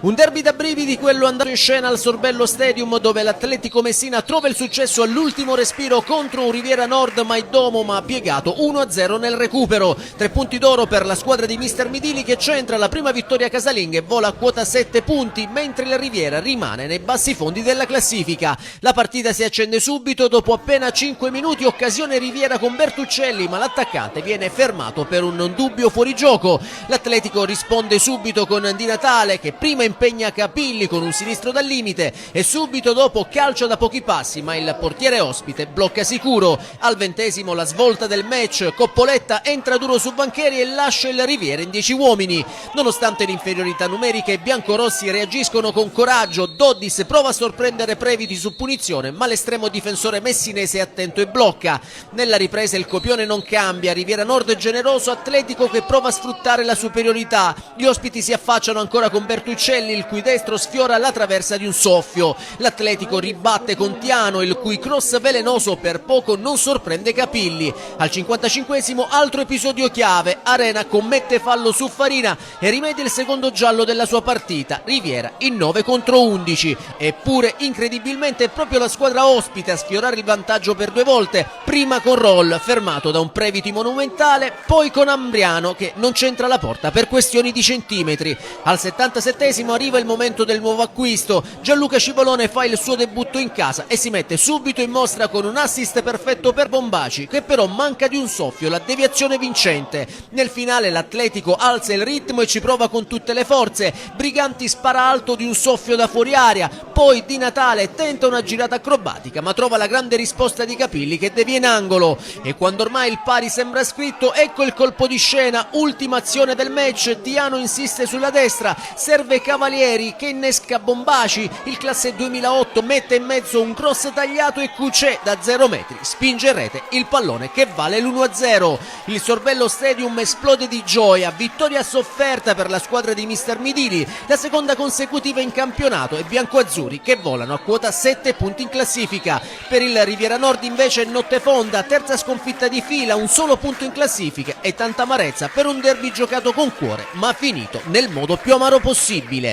Un derby da brividi, quello andato in scena al Sorbello Stadium, dove l'Atletico Messina trova il successo all'ultimo respiro contro un Riviera Nord mai domo ma piegato 1-0 nel recupero. 3 punti d'oro per la squadra di Mister Midili, che centra la prima vittoria casalinga e vola a quota 7 punti, mentre la Riviera rimane nei bassi fondi della classifica. La partita si accende subito dopo appena 5 minuti, occasione Riviera con Bertuccelli, ma l'attaccante viene fermato per un dubbio fuorigioco. L'Atletico risponde subito con Di Natale, che prima impegna Capilli con un sinistro dal limite e subito dopo calcio da pochi passi, ma il portiere ospite blocca sicuro. Al 20° la svolta del match, Coppoletta entra duro su Bancheri e lascia il Riviera in 10 uomini. Nonostante l'inferiorità numerica, i biancorossi reagiscono con coraggio. Doddis prova a sorprendere Previti su punizione, ma l'estremo difensore messinese è attento e blocca. Nella ripresa il copione non cambia, Riviera Nord è generoso, Atletico che prova a sfruttare la superiorità. Gli ospiti si affacciano ancora con Bertuccelli, il cui destro sfiora la traversa di un soffio. L'Atletico ribatte con Tiano, il cui cross velenoso per poco non sorprende Capilli. Al 55° altro episodio chiave, Arena commette fallo su Farina e rimedia il secondo giallo della sua partita. Riviera in 9 contro 11. Eppure incredibilmente è proprio la squadra ospite a sfiorare il vantaggio per 2 volte, prima con Roll fermato da un Previti monumentale, poi con Ambriano che non centra la porta per questioni di centimetri. Al 77° arriva il momento del nuovo acquisto. Gianluca Cibolone fa il suo debutto in casa e si mette subito in mostra con un assist perfetto per Bombaci, che però manca di un soffio, la deviazione vincente. Nel finale l'Atletico alza il ritmo e ci prova con tutte le forze. Briganti spara alto di un soffio da fuori area, poi Di Natale tenta una girata acrobatica ma trova la grande risposta di Capilli che devia in angolo, e quando ormai il pari sembra scritto, ecco il colpo di scena, ultima azione del match. Tiano insiste sulla destra, serve Cavalieri che innesca Bombaci, il classe 2008 mette in mezzo un cross tagliato e Cucè da 0 metri spinge in rete il pallone che vale l'1-0. Il Sorbello Stadium esplode di gioia, vittoria sofferta per la squadra di Mister Midili, la seconda consecutiva in campionato, e biancoazzurri che volano a quota 7 punti in classifica. Per il Riviera Nord invece notte fonda, terza sconfitta di fila, un solo punto in classifica e tanta amarezza per un derby giocato con cuore ma finito nel modo più amaro possibile.